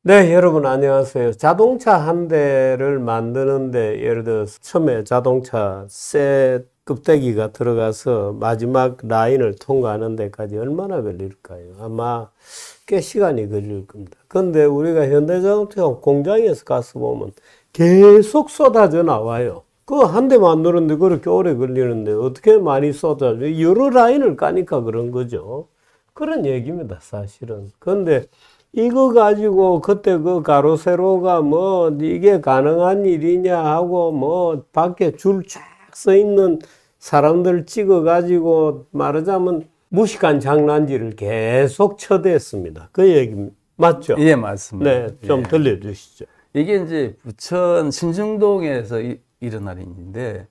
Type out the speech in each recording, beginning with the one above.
네, 여러분 안녕하세요. 자동차 한 대를 만드는데 예를 들어서 처음에 자동차 새 껍데기가 들어가서 마지막 라인을 통과하는 데까지 얼마나 걸릴까요? 아마 꽤 시간이 걸릴 겁니다. 근데 우리가 현대자동차 공장에서 가서 보면 계속 쏟아져 나와요. 그거 한 대 만드는데 그렇게 오래 걸리는데 어떻게 많이 쏟아져? 여러 라인을 까니까 그런 거죠. 그런 얘기입니다, 사실은. 근데 이거 가지고 그때 그 가로세로가 뭐 이게 가능한 일이냐 하고 뭐 밖에 줄 쫙 서 있는 사람들 찍어 가지고 말하자면 무식한 장난질을 계속 쳐댔습니다. 그 얘기 맞죠? 예, 맞습니다. 네, 좀 예. 들려주시죠. 이게 이제 부천 신중동에서 일어난 일인데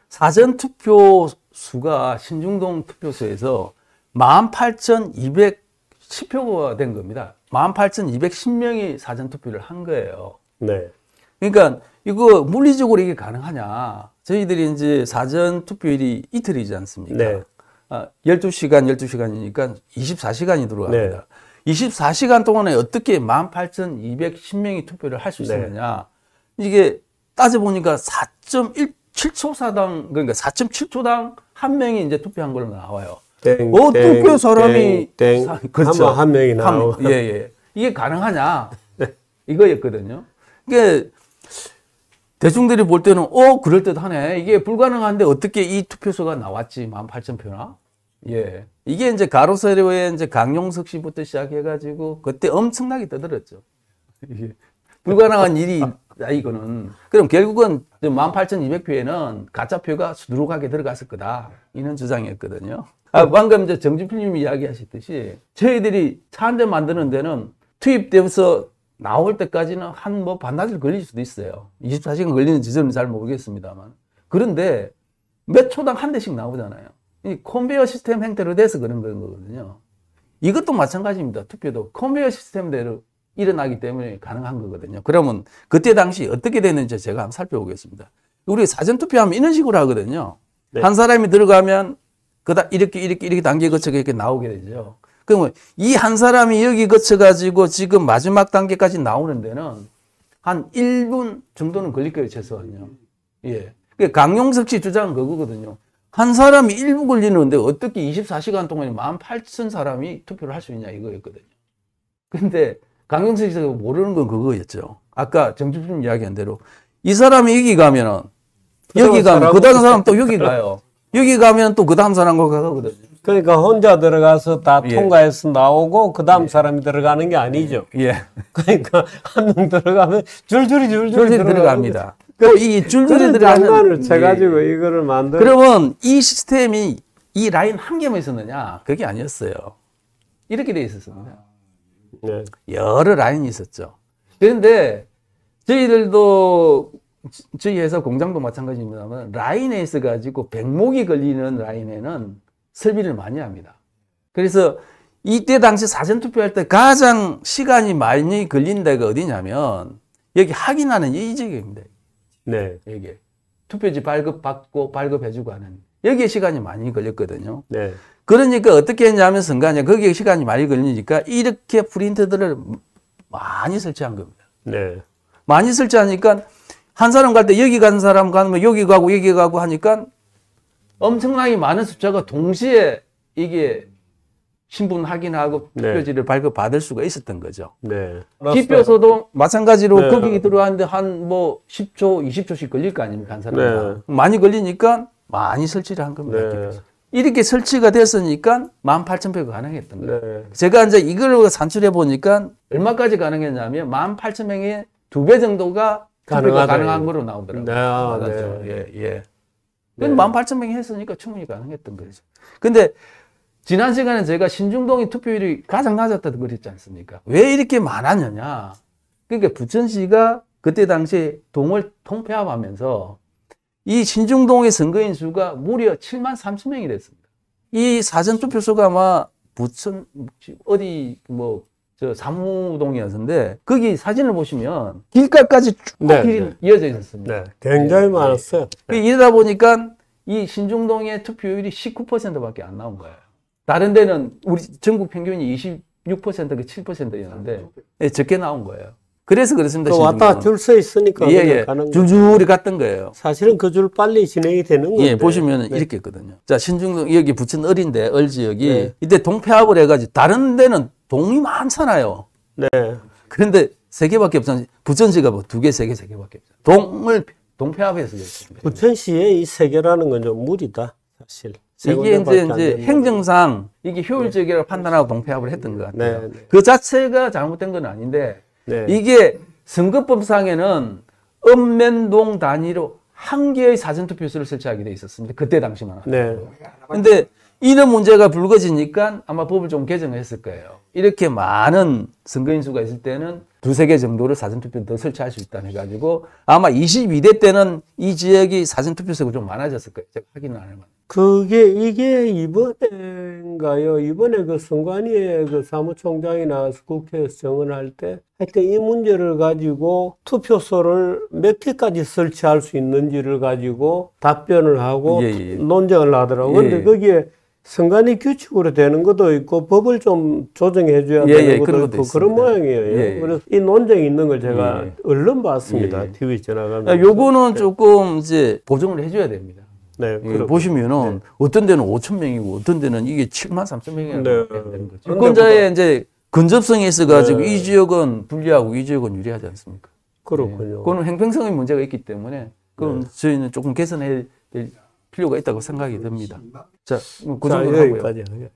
사전투표 수가 신중동 투표소에서 18,210표가 된 겁니다. 18,210명이 사전투표를 한 거예요. 네. 그러니까 이거 물리적으로 이게 가능하냐. 저희들이 이제 사전투표일이 이틀이지 않습니까? 네. 12시간이니까 24시간이 들어갑니다. 네. 24시간 동안에 어떻게 18,210명이 투표를 할 수 있었느냐. 네. 이게 따져보니까 4.17초사당, 그러니까 4.7초당 한 명이 이제 투표한 걸로 나와요. 투표 사람이 그렇죠. 한 명이 나오고. 예. 이게 가능하냐 이거였거든요. 이게 대중들이 볼 때는 그럴듯하네. 이게 불가능한데 어떻게 이 투표수가 나왔지? 18,000표나. 예. 이게 이제 가로세로에 이제 강용석 씨부터 시작해가지고 그때 엄청나게 떠들었죠. 이게 불가능한 일이 이거는. 그럼 결국은 18,200표에는 가짜표가 수두룩하게 들어갔을 거다. 이런 주장이었거든요. 방금 이제 정주필님이 이야기하셨듯이 저희들이 차 한 대 만드는 데는 투입돼서 나올 때까지는 한 반나절 걸릴 수도 있어요. 24시간 걸리는 지점은 잘 모르겠습니다만. 그런데 몇 초당 한 대씩 나오잖아요. 이 컨베이어 시스템 형태로 돼서 그런 거거든요. 이것도 마찬가지입니다. 투표도 컨베이어 시스템대로 일어나기 때문에 가능한 거거든요. 그러면 그때 당시 어떻게 됐는지 제가 한번 살펴보겠습니다. 우리 사전투표하면 이런 식으로 하거든요. 네. 한 사람이 들어가면 이렇게 단계 거쳐서 이렇게 나오게 되죠. 그러면 이 한 사람이 여기 거쳐가지고 지금 마지막 단계까지 나오는 데는 한 1분 정도는 걸릴 거예요, 최소한요. 예. 강용석 씨 주장은 그거거든요. 한 사람이 1분 걸리는데 어떻게 24시간 동안에 18,000사람이 투표를 할 수 있냐 이거였거든요. 근데 강용석 씨가 모르는 건 그거였죠. 아까 정주님 이야기한 대로 이 사람이 여기 가면은 여기 가면 그 다음 사람 또 여기 가요. 여기 가면 또 그 다음 사람과 가거든요. 그러니까 혼자 들어가서 다 통과해서 나오고 그 다음 사람이 들어가는 게 아니죠. 예. 그러니까 한 명 들어가면 줄줄이 들어갑니다. 이 줄줄이 들어가는 장난을 쳐가지고 이거를 만들. 그러면 이 시스템이 이 라인 한 개만 있었느냐? 그게 아니었어요. 이렇게 돼 있었습니다. 네. 여러 라인이 있었죠. 그런데 저희들도 저희 회사 공장도 마찬가지입니다만 라인에 있어가지고 백목이 걸리는 라인에는 설비를 많이 합니다. 그래서 이때 당시 사전투표할 때 가장 시간이 많이 걸린 데가 어디냐면 여기 확인하는 이 지역입니다. 네. 여기 투표지 발급받고 발급해주고 하는 여기에 시간이 많이 걸렸거든요. 네. 그러니까 어떻게 했냐면 선관위 거기에 시간이 많이 걸리니까 이렇게 프린터들을 많이 설치한 겁니다. 네. 많이 설치하니까 한 사람 갈 때 여기 가는 사람 가면 여기 가고 하니까 엄청나게 많은 숫자가 동시에 이게 신분 확인하고 투표지를 발급받을 수가 있었던 거죠. 네. 기표소도 마찬가지로 거기 들어왔는데 한 10초, 20초씩 걸릴 거 아닙니까? 한 사람당. 많이 걸리니까 많이 설치를 한 겁니다. 이렇게 설치가 됐으니까 18,000표가 가능했던 거예요. 제가 이제 이걸 산출해 보니까 얼마까지 가능했냐면 18,000명의 2배 정도가 가능한 거로 나오더라고요. 예. 18,000명이 했으니까 충분히 가능했던 거죠. 근데 지난 시간에 제가 신중동의 투표율이 가장 낮았다고 그랬지 않습니까? 왜 이렇게 많았느냐? 그러니까 부천시가 그때 당시에 동을 통폐합하면서 이 신중동의 선거인 수가 무려 73,000명이 됐습니다. 이 사전투표소가 아마 부천 사무동이었는데 거기 사진을 보시면 길가까지 쭉 길이 이어져 있었습니다. 네. 굉장히 많았어요. 이러다 보니까 이 신중동의 투표율이 19%밖에 안 나온 거예요. 다른 데는 우리 전국 평균이 6%가 7%였는데 예, 적게 나온 거예요. 그래서 그렇습니다. 그 왔다 줄 서 있으니까 예, 그냥 예. 가는 거. 줄줄이 갔던 거예요. 사실은 그 줄 빨리 진행이 되는 건데. 예, 보시면 네. 이렇게 있거든요. 자, 신중동 여기 부천 을인데 을 지역이 네. 이때 동폐합을 해가지고 다른 데는 동이 많잖아요. 네. 그런데 세 개밖에 없잖아요. 부천시가 뭐 두 개, 세 개, 세 개밖에 없잖아요. 동폐합해서 그렇습니다. 부천시의 이 세 개라는 건 좀 무리다, 사실. 세 이게 군데밖에 안 이제 되는 행정상 이게 효율적이라고 판단하고 동폐합을 했던 것 같아요. 네, 네. 그 자체가 잘못된 건 아닌데 네. 이게 선거법상에는 읍면동 단위로 한 개의 사전투표소를 설치하게 돼 있었습니다. 그때 당시만. 네. 근데 이런 문제가 불거지니까 아마 법을 좀 개정했을 거예요. 이렇게 많은 선거인 수가 있을 때는 두세 개 정도를 사전투표 더 설치할 수 있다 해가지고 아마 22대 때는 이 지역이 사전투표소가 좀 많아졌을 거예요. 제가 확인은 안 해봤는데. 이게 이번에인가요? 이번에 그 선관위의 그 사무총장이 나와서 국회에서 정언할 때 하여튼 이 문제를 가지고 투표소를 몇 개까지 설치할 수 있는지를 가지고 답변을 하고 예, 예. 논쟁을 하더라고요. 예, 근데 예. 거기에 선관위 규칙으로 되는 것도 있고 법을 좀 조정해 줘야 예, 되는 예, 것도 그런 있고 것도 그런 있습니다. 모양이에요. 예, 예. 그래서 이 논쟁이 있는 걸 제가 예. 얼른 봤습니다. 예. TV 지나가면서. 요거는 조금 이제 보정을 해줘야 됩니다. 네, 예, 그렇군요. 보시면은 어떤 데는 5천 명이고 어떤 데는 이게 7만 3천 명이나 네. 되는 거죠. 유권자의 이제 근접성이 있어가지고 이 지역은 불리하고 이 지역은 유리하지 않습니까? 그렇군요. 그거는 행정성의 문제가 있기 때문에 그건 저희는 조금 개선해야 될 필요가 있다고 생각이 듭니다. 자, 그 자, 정도 하고요. 여기까지 하겠습니다.